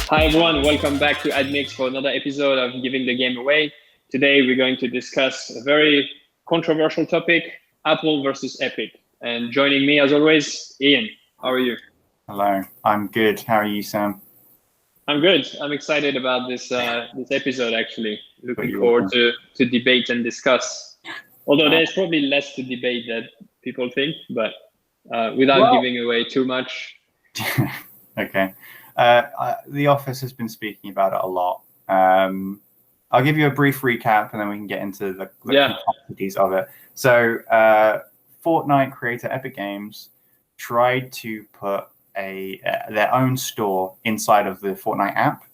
Hi everyone, welcome back to Admix for another episode of Giving the Game Away. Today we're going to discuss a very controversial topic, Apple versus Epic. And joining me as always, Ian. How are you? Hello, I'm good. How are you, Sam? I'm good. I'm excited about this episode actually. Looking forward to debate and discuss. Although there's probably less to debate than people think, but without giving away too much. Okay. The office has been speaking about it a lot. I'll give you a brief recap and then we can get into the complexities of it. So Fortnite creator Epic Games tried to put their own store inside of the Fortnite app,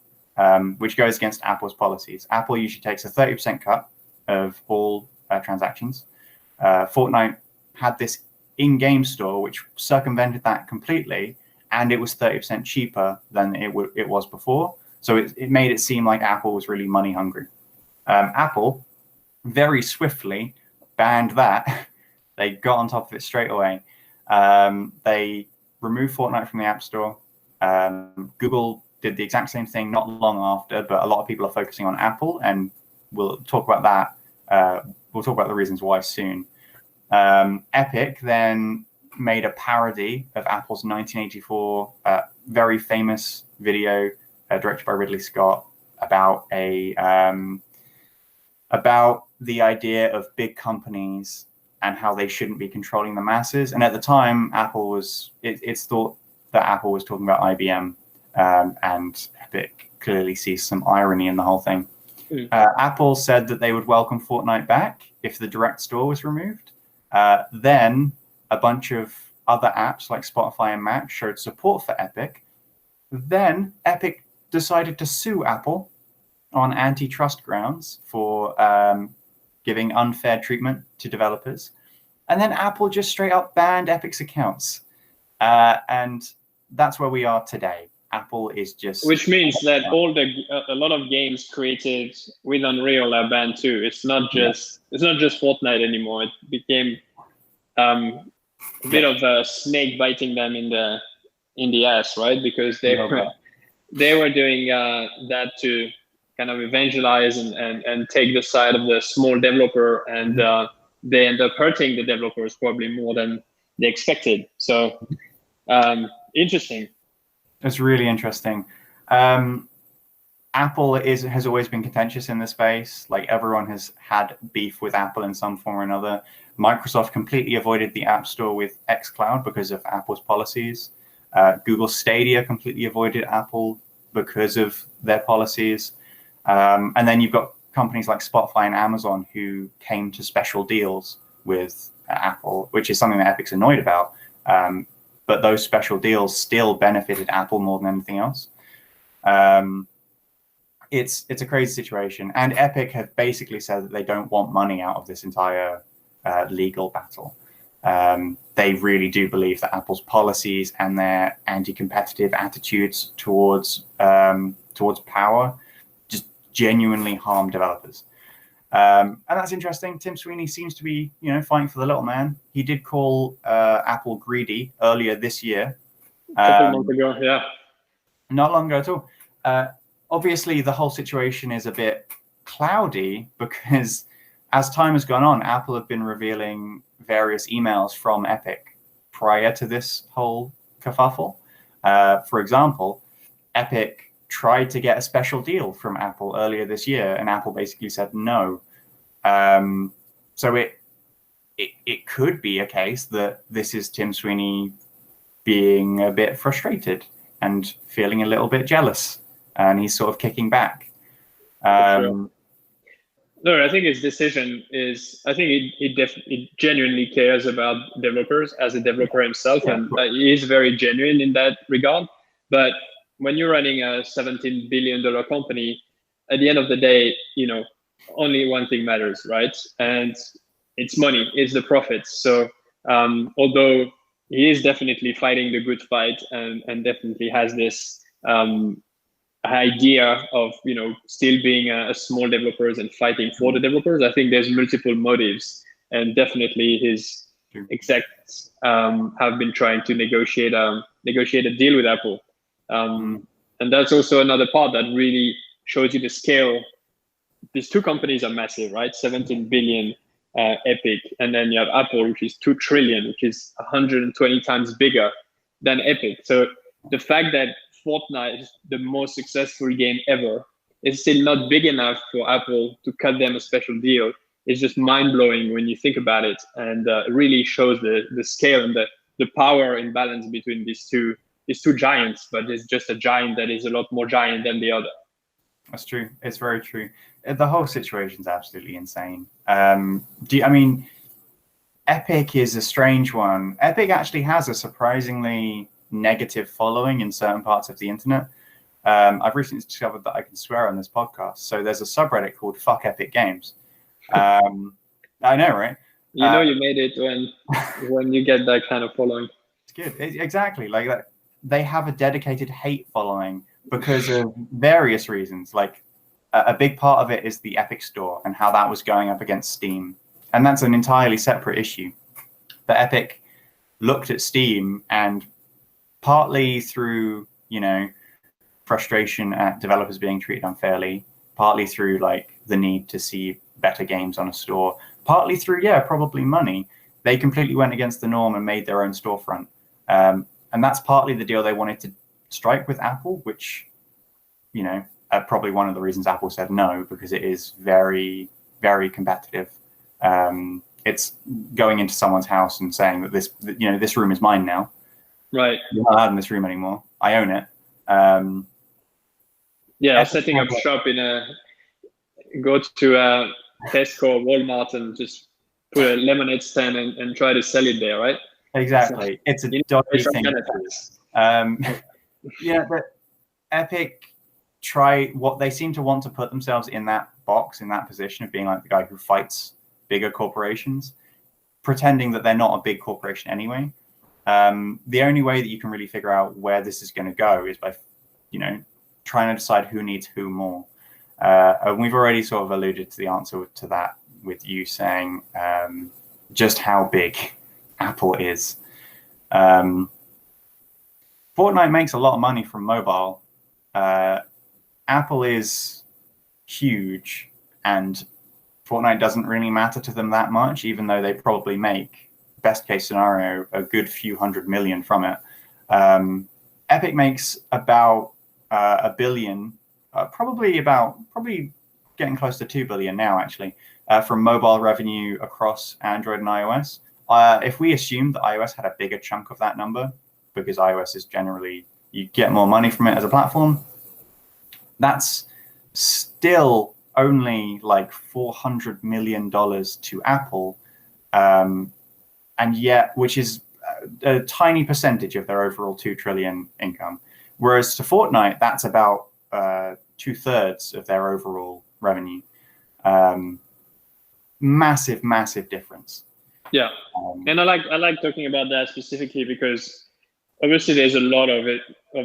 which goes against Apple's policies. Apple usually takes a 30% cut of all transactions. Fortnite had this in-game store which circumvented that completely, and it was 30% cheaper than it was before. So it made it seem like Apple was really money hungry. Apple very swiftly banned that. They got on top of it straight away. They removed Fortnite from the App Store. Google did the exact same thing not long after, but a lot of people are focusing on Apple, and we'll talk about that. We'll talk about the reasons why soon. Epic then made a parody of Apple's 1984 very famous video directed by Ridley Scott about the idea of big companies and how they shouldn't be controlling the masses. And at the time, it's thought that Apple was talking about IBM, and Epic clearly sees some irony in the whole thing. Apple said that they would welcome Fortnite back if the direct store was removed. Then a bunch of other apps like Spotify and Mac showed support for Epic. Then Epic decided to sue Apple on antitrust grounds for giving unfair treatment to developers. And then Apple just straight up banned Epic's accounts. And that's where we are today. Apple is just... Which means that a lot of games created with Unreal are banned too. It's not just Fortnite anymore. It became a bit of a snake biting them in the ass, right? Because they were doing that to kind of evangelize and take the side of the small developer, and they end up hurting the developers probably more than they expected. So interesting. It's really interesting. Apple has always been contentious in this space. Like, everyone has had beef with Apple in some form or another. Microsoft completely avoided the App Store with xCloud because of Apple's policies. Google Stadia completely avoided Apple because of their policies. And then you've got companies like Spotify and Amazon who came to special deals with Apple, which is something that Epic's annoyed about. But those special deals still benefited Apple more than anything else. It's a crazy situation. And Epic have basically said that they don't want money out of this entire legal battle. They really do believe that Apple's policies and their anti-competitive attitudes towards power just genuinely harm developers. And that's interesting. Tim Sweeney seems to be, fighting for the little man. He did call Apple greedy earlier this year. A couple months ago, yeah. Not long ago at all. Obviously, the whole situation is a bit cloudy because as time has gone on, Apple have been revealing various emails from Epic prior to this whole kerfuffle. For example, Epic tried to get a special deal from Apple earlier this year, and Apple basically said no. So it could be a case that this is Tim Sweeney being a bit frustrated and feeling a little bit jealous, and he's sort of kicking back. No, I think his decision is, I think he genuinely cares about developers as a developer himself, and he is very genuine in that regard. But when you're running a $17 billion company, at the end of the day, only one thing matters, right? And it's money, it's the profits. So although he is definitely fighting the good fight and definitely has this idea of still being a small developers and fighting for the developers, I think there's multiple motives, and definitely his execs have been trying to negotiate a deal with Apple. And that's also another part that really shows you the scale. These two companies are massive, right? 17 billion Epic, and then you have Apple, which is 2 trillion, which is 120 times bigger than Epic. So the fact that Fortnite is the most successful game ever is still not big enough for Apple to cut them a special deal. It's just mind-blowing when you think about it, and really shows the scale and the power imbalance between these two giants. But it's just a giant that is a lot more giant than the other. That's true. It's very true. The whole situation is absolutely insane. Epic is a strange one. Epic actually has a surprisingly negative following in certain parts of the internet. I've recently discovered that I can swear on this podcast. So there's a subreddit called Fuck Epic Games. I know, right? You know, you made it when you get that kind of following. It's good. Exactly. Like that. They have a dedicated hate following because of various reasons. Like a big part of it is the Epic Store and how that was going up against Steam. And that's an entirely separate issue. But Epic looked at Steam, and partly through, frustration at developers being treated unfairly, partly through like the need to see better games on a store, partly through, probably money, they completely went against the norm and made their own storefront. And that's partly the deal they wanted to strike with Apple, which, probably one of the reasons Apple said no, because it is very, very competitive. It's going into someone's house and saying that this room is mine now. Right. You're not allowed in this room anymore. I own it. Setting up shop go to Tesco or Walmart and just put a lemonade stand and try to sell it there, right? Exactly. It's a dodgy thing. But Epic they seem to want to put themselves in that box, in that position of being like the guy who fights bigger corporations, pretending that they're not a big corporation anyway. The only way that you can really figure out where this is going to go is by, trying to decide who needs who more. And we've already sort of alluded to the answer to that with you saying just how big Apple is. Fortnite makes a lot of money from mobile. Apple is huge, and Fortnite doesn't really matter to them that much, even though they probably make, best case scenario, a good few $100 million from it. Epic makes about $1 billion, probably getting close to $2 billion now, actually, from mobile revenue across Android and iOS. If we assumed that iOS had a bigger chunk of that number, because iOS is generally, you get more money from it as a platform, that's still only like $400 million to Apple, and yet, which is a tiny percentage of their overall 2 trillion income. Whereas to Fortnite, that's about 2/3 of their overall revenue. Massive difference. Yeah, and I like talking about that specifically because obviously there's a lot of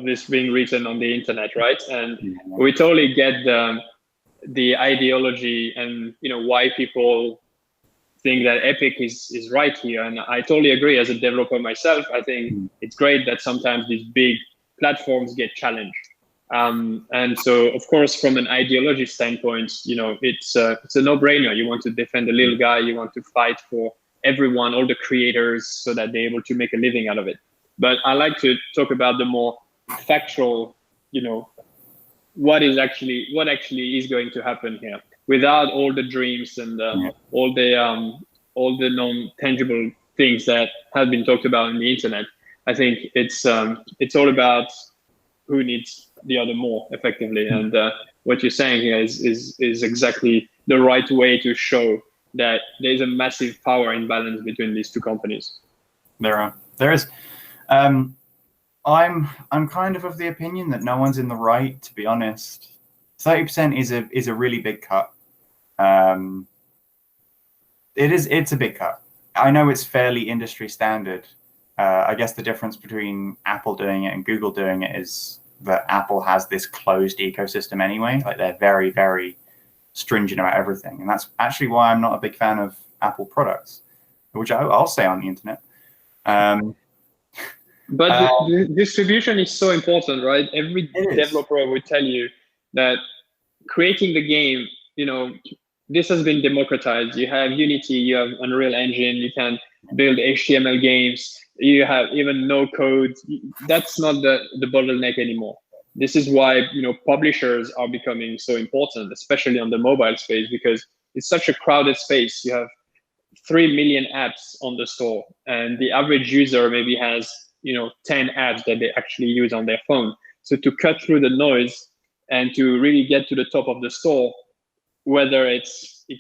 this being written on the internet, right? And we totally get the ideology and why people think that Epic is right here, and I totally agree. As a developer myself, I think it's great that sometimes these big platforms get challenged. And so, of course, from an ideology standpoint, it's a no-brainer. You want to defend the little guy. You want to fight for everyone, all the creators, so that they're able to make a living out of it. But I like to talk about the more factual, what actually is going to happen here, without all the dreams and all the non-tangible things that have been talked about on the internet. I think it's all about who needs the other more effectively, and what you're saying here is exactly the right way to show that there's a massive power imbalance between these two companies. There is. I'm kind of the opinion that no one's in the right, to be honest. 30% is a really big cut. It's a big cut. I know it's fairly industry standard. I guess the difference between Apple doing it and Google doing it is that Apple has this closed ecosystem anyway. Like, they're very, very stringent about everything. And that's actually why I'm not a big fan of Apple products, which I'll say on the internet. But the distribution is so important, right? Every developer would tell you that creating the game, this has been democratized. You have Unity, you have Unreal Engine, you can build HTML games, you have even no code. That's not the bottleneck anymore. This is why publishers are becoming so important, especially on the mobile space, because it's such a crowded space. You have 3 million apps on the store, and the average user maybe has 10 apps that they actually use on their phone. So to cut through the noise and to really get to the top of the store, whether it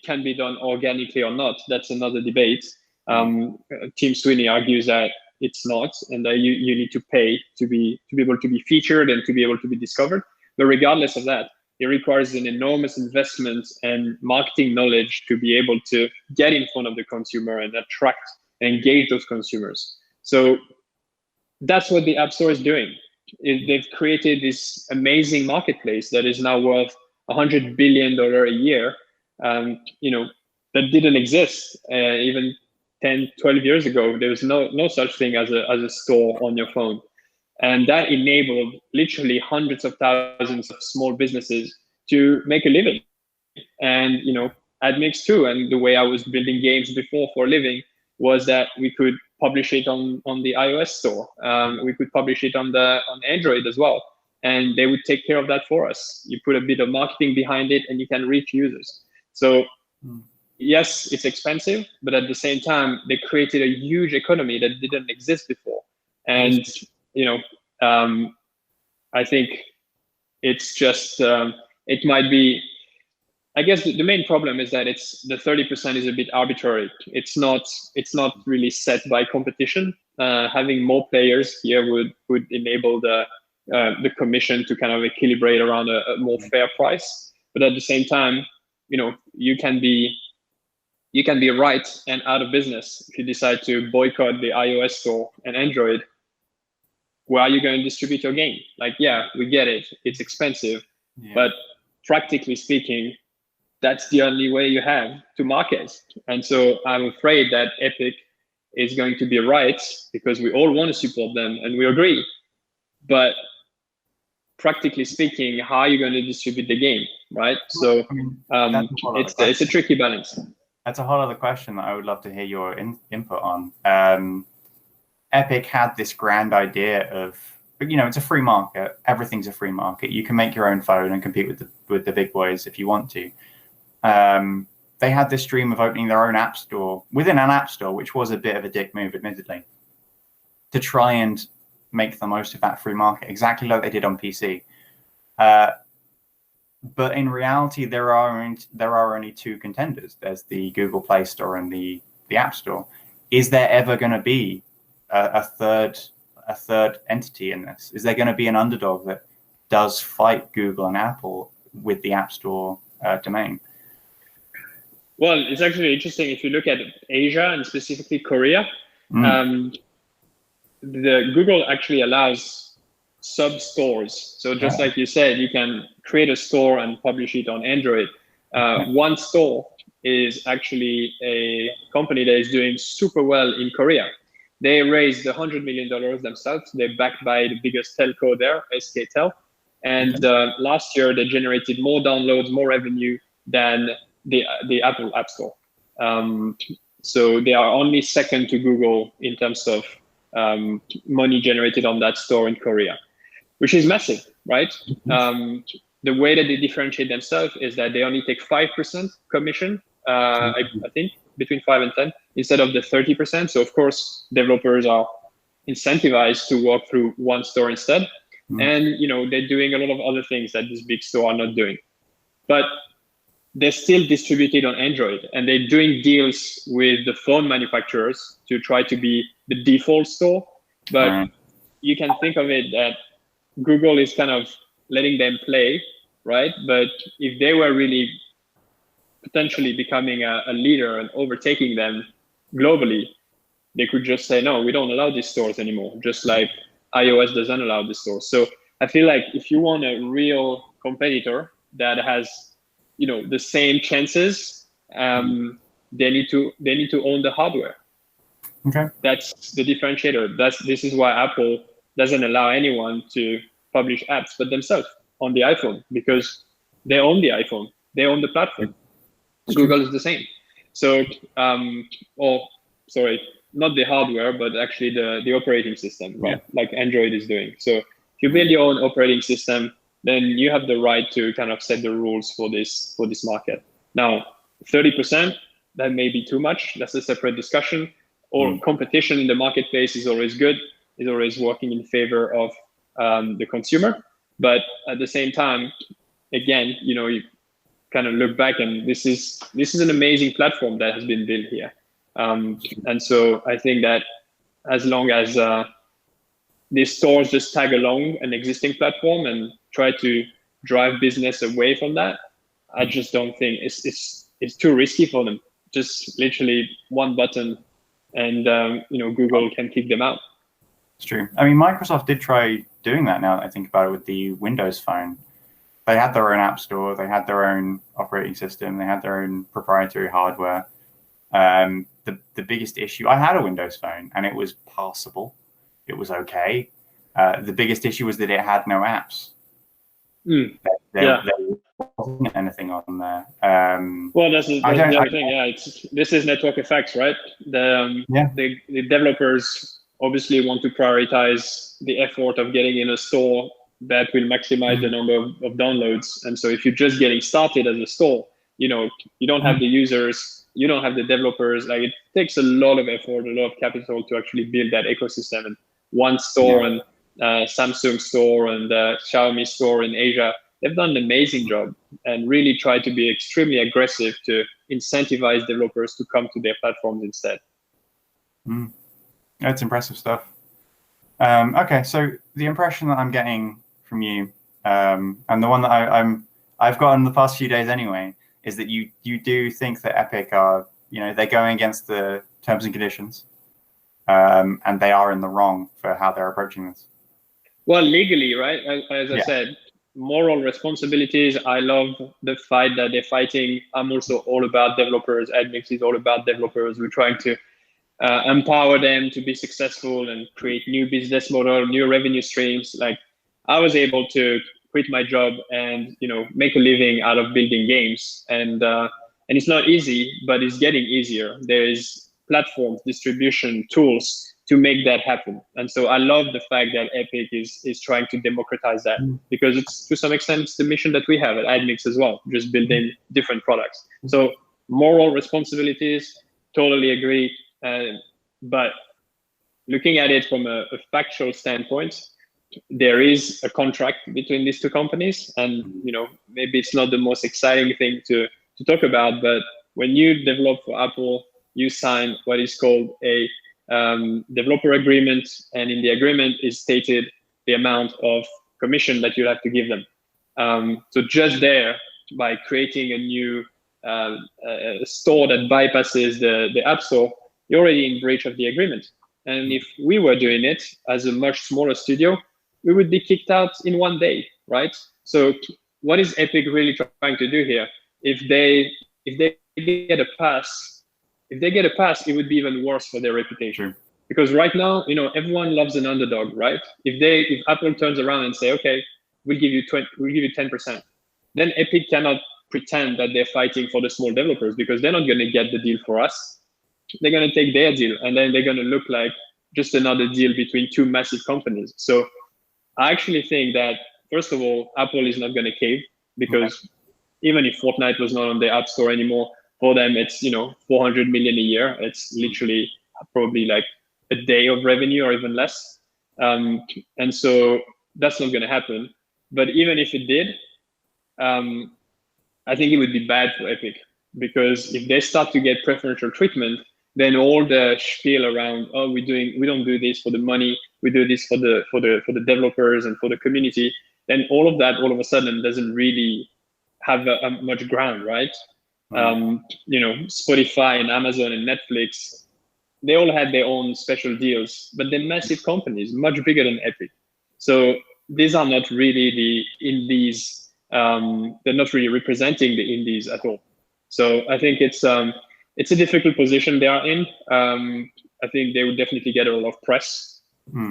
can be done organically or not, that's another debate. Tim Sweeney argues that it's not, and that you need to pay to be able to be featured and to be able to be discovered. But regardless of that, it requires an enormous investment and marketing knowledge to be able to get in front of the consumer and attract and engage those consumers. So that's what the App Store is doing. They've created this amazing marketplace that is now worth $100 billion a year, that didn't exist even 10, 12 years ago. There was no such thing as a store on your phone. And that enabled literally hundreds of thousands of small businesses to make a living. And, Admix too. And the way I was building games before for a living was that we could publish it on the iOS store. We could publish it on Android as well. And they would take care of that for us. You put a bit of marketing behind it and you can reach users. So yes, it's expensive, but at the same time, they created a huge economy that didn't exist before. And, I think it's just, it might be, I guess the main problem is that the 30% is a bit arbitrary. It's not really set by competition. Having more players here would enable the commission to kind of equilibrate around a more fair price. But at the same time, you can be right and out of business if you decide to boycott the iOS store and Android. Where are you going to distribute your game? Like, yeah, we get it. It's expensive, but practically speaking, that's the only way you have to market. And so I'm afraid that Epic is going to be right, because we all want to support them and we agree. But practically speaking, how are you going to distribute the game, right? So it's a tricky balance. That's a whole other question that I would love to hear your input on. Epic had this grand idea of, it's a free market. Everything's a free market. You can make your own phone and compete with the big boys if you want to. They had this dream of opening their own app store within an app store, which was a bit of a dick move, admittedly, to try and make the most of that free market, exactly like they did on PC. But in reality, there are only two contenders. There's the Google Play Store and the App Store. Is there ever going to be a third entity in this? Is there going to be an underdog that does fight Google and Apple with the App Store domain? Well, it's actually interesting if you look at Asia and specifically Korea. The Google actually allows sub stores. So just like you said, you can create a store and publish it on Android. One store is actually a company that is doing super well in Korea. They raised $100 million themselves. They're backed by the biggest telco there, SK Tel. And last year, they generated more downloads, more revenue than the Apple App Store. So they are only second to Google in terms of money generated on that store in Korea, which is massive, right? The way that they differentiate themselves is that they only take 5% commission, I think, between 5 and 10, instead of the 30%. So of course, developers are incentivized to work through one store instead. And they're doing a lot of other things that this big store are not doing. But they're still distributed on Android, and they're doing deals with the phone manufacturers to try to be the default store. But you can think of it that Google is kind of letting them play, right? But if they were really potentially becoming a leader and overtaking them globally, they could just say, no, we don't allow these stores anymore, just like iOS doesn't allow the stores. So I feel like if you want a real competitor that has, the same chances, they need to own the hardware. Okay. That's the differentiator. This is why Apple doesn't allow anyone to publish apps but themselves on the iPhone, because they own the iPhone, they own the platform. Google is the same. So, or sorry, not the hardware, but actually the operating system, right? Like Android is doing. So if you build your own operating system, then you have the right to kind of set the rules for this market. Now, 30%, that may be too much. That's a separate discussion. Or competition in the marketplace is always good, is always working in favor of the consumer. But at the same time, again, you kind of look back and this is an amazing platform that has been built here. And so I think that as long as these stores just tag along an existing platform and try to drive business away from that, I just don't think it's too risky for them. Just literally one button and Google can kick them out. It's true. I mean, Microsoft did try doing that now that I think about it with the Windows Phone. They had their own app store, they had their own operating system, they had their own proprietary hardware. The biggest issue, I had a Windows Phone and it was passable. It was okay. The biggest issue was that it had no apps. There wasn't anything on there. Well, that's the other thing. Yeah, this is network effects, right? The developers obviously want to prioritize the effort of getting in a store that will maximize the number of downloads. And so if you're just getting started as a store, you don't have the users, you don't have the developers. Like, it takes a lot of effort, a lot of capital to actually build that ecosystem. And one store and Samsung store and Xiaomi store in Asia, they've done an amazing job and really tried to be extremely aggressive to incentivize developers to come to their platforms instead. That's impressive stuff. Okay, so the impression that I'm getting from you, and the one that I've gotten the past few days anyway, is that you do think that Epic are, they're going against the terms and conditions, and they are in the wrong for how they're approaching this. Well, legally, right? As I said, moral responsibilities. I love the fight that they're fighting. I'm also all about developers. Admix is all about developers. We're trying to empower them to be successful and create new business model, new revenue streams. Like, I was able to quit my job and make a living out of building games, and it's not easy, but it's getting easier. There is platforms, distribution tools to make that happen. And so I love the fact that Epic is trying to democratize that, because it's, to some extent, it's the mission that we have at Admix as well, just building different products. So moral responsibilities, totally agree. But looking at it from a factual standpoint, there is a contract between these two companies, and maybe it's not the most exciting thing to talk about, but when you develop for Apple, you sign what is called a developer agreement, and in the agreement is stated the amount of commission that you have to give them. So just there, by creating a new store that bypasses the App Store, you're already in breach of the agreement. And if we were doing it as a much smaller studio, we would be kicked out in one day, right? So what is Epic really trying to do here? If they get a pass, it would be even worse for their reputation. Because right now, everyone loves an underdog, right? If Apple turns around and say, okay, we'll give you 10%, then Epic cannot pretend that they're fighting for the small developers, because they're not going to get the deal for us. They're going to take their deal, and then they're going to look like just another deal between two massive companies. So I actually think that, first of all, Apple is not going to cave, because even if Fortnite was not on the App Store anymore, for them, it's 400 million a year. It's literally probably like a day of revenue or even less. And so that's not going to happen. But even if it did, I think it would be bad for Epic, because if they start to get preferential treatment, then all the spiel around, oh, we don't do this for the money, we do this for the developers and for the community, then all of that all of a sudden doesn't really have much ground, right? Spotify and Amazon and Netflix, they all had their own special deals, but they're massive companies, much bigger than Epic. So these are not really the indies. They're not really representing the indies at all. So I think it's a difficult position they are in. I think they would definitely get a lot of press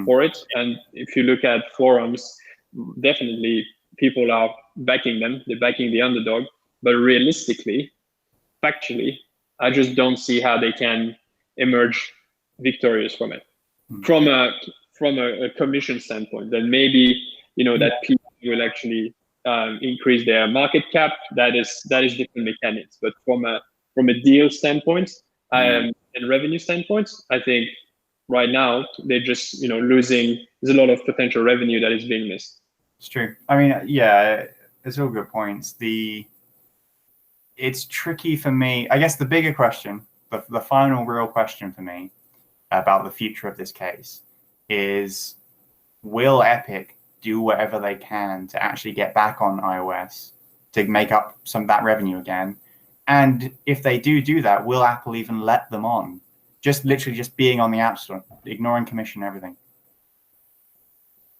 for it. And if you look at forums, definitely people are backing them. They're backing the underdog. But realistically, factually, I just don't see how they can emerge victorious from it. From a commission standpoint, then maybe that people will actually increase their market cap. That is different mechanics. But from a deal standpoint and revenue standpoint, I think right now they're just losing. There's a lot of potential revenue that is being missed. It's true. I mean, yeah, it's all good points. It's tricky for me. I guess the bigger question, the final real question for me about the future of this case is, will Epic do whatever they can to actually get back on iOS to make up some of that revenue again? And if they do that, will Apple even let them on? Just literally being on the App Store, ignoring commission, everything.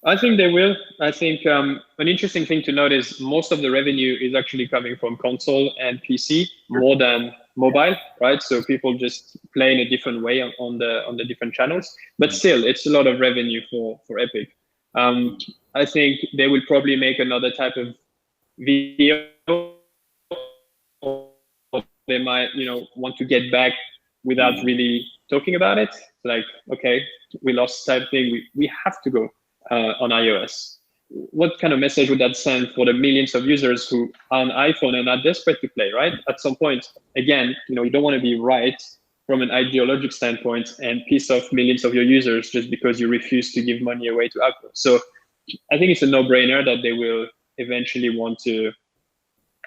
I think they will. I think an interesting thing to note is most of the revenue is actually coming from console and PC more than mobile, right? So people just play in a different way on the different channels. But still, it's a lot of revenue for Epic. I think they will probably make another type of video. Or they might, want to get back without really talking about it. Like, okay, we lost type thing. We have to go on iOS. What kind of message would that send for the millions of users who are on iPhone and are desperate to play, right? At some point, again, you don't want to be right from an ideological standpoint and piss off millions of your users just because you refuse to give money away to Apple. So I think it's a no-brainer that they will eventually want to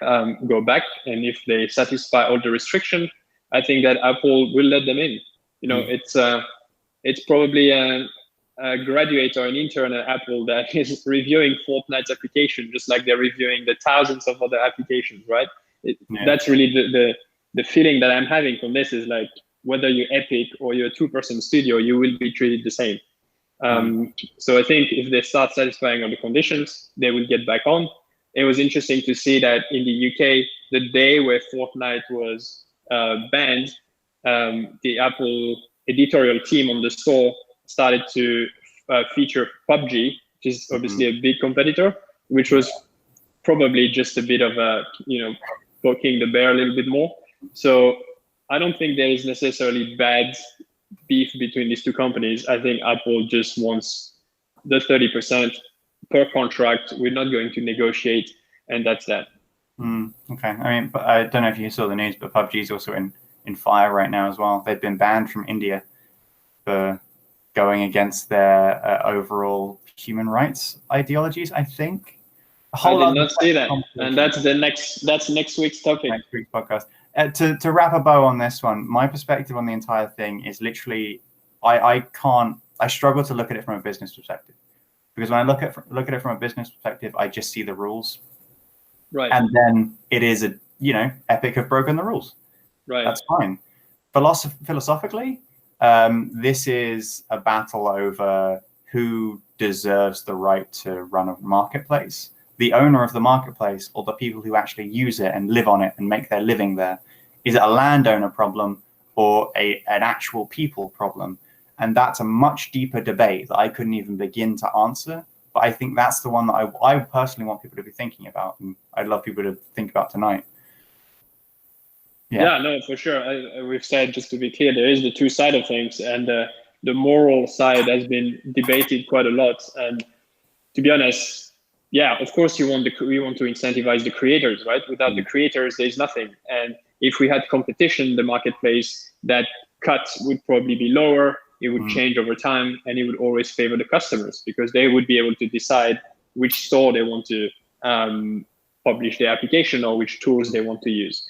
go back. And if they satisfy all the restriction, I think that Apple will let them in. It's probably a graduate or an intern at Apple that is reviewing Fortnite's application, just like they're reviewing the thousands of other applications, right? That's really the feeling that I'm having from this is like, whether you're Epic or you're a two-person studio, you will be treated the same. So I think if they start satisfying all the conditions, they will get back on. It was interesting to see that in the UK, the day where Fortnite was banned, the Apple editorial team on the store started to feature PUBG, which is obviously a big competitor, which was probably just a bit of poking the bear a little bit more. So I don't think there is necessarily bad beef between these two companies. I think Apple just wants the 30% per contract. We're not going to negotiate, and that's that. Okay. I mean, but I don't know if you saw the news, but PUBG is also in fire right now as well. They've been banned from India for going against their overall human rights ideologies, I think. I did not see that. And that's next week's topic. Next week's podcast. To wrap a bow on this one, my perspective on the entire thing is literally, I struggle to look at it from a business perspective. Because when I look at it from a business perspective, I just see the rules. Right. And then it is Epic have broken the rules. Right. That's fine. Philosophically, this is a battle over who deserves the right to run a marketplace. The owner of the marketplace or the people who actually use it and live on it and make their living there. Is it a landowner problem or an actual people problem? And that's a much deeper debate that I couldn't even begin to answer. But I think that's the one that I personally want people to be thinking about. And I'd love people to think about tonight. Yeah, no, for sure. We've said, just to be clear, there is the two sides of things. And the moral side has been debated quite a lot. And to be honest, yeah, of course we want to incentivize the creators, right? Without the creators, there's nothing. And if we had competition, the marketplace, that cut would probably be lower. It would change over time, and it would always favor the customers because they would be able to decide which store they want to publish their application or which tools they want to use.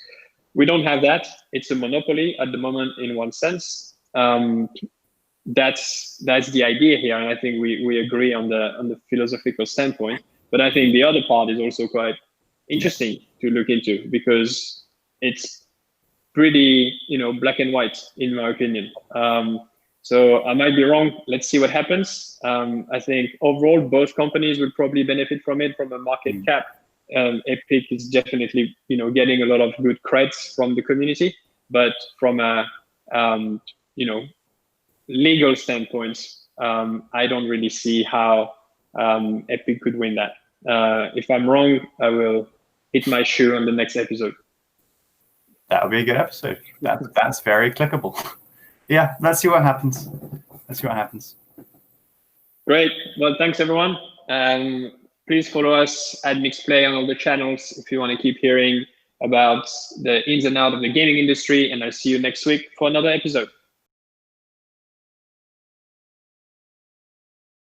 We don't have that. It's a monopoly at the moment in one sense. That's the idea here, and I think we agree on the philosophical standpoint. But I think the other part is also quite interesting to look into because it's pretty, black and white in my opinion. So I might be wrong. Let's see what happens. I think overall, both companies would probably benefit from it from a market cap. Epic is definitely, getting a lot of good creds from the community, but from a, legal standpoints, I don't really see how Epic could win that. If I'm wrong, I will hit my shoe on the next episode. That'll be a good episode. That's very clickable. Yeah, let's see what happens. Let's see what happens. Great. Well, thanks everyone. Please follow us Admix Play on all the channels if you want to keep hearing about the ins and outs of the gaming industry. And I'll see you next week for another episode.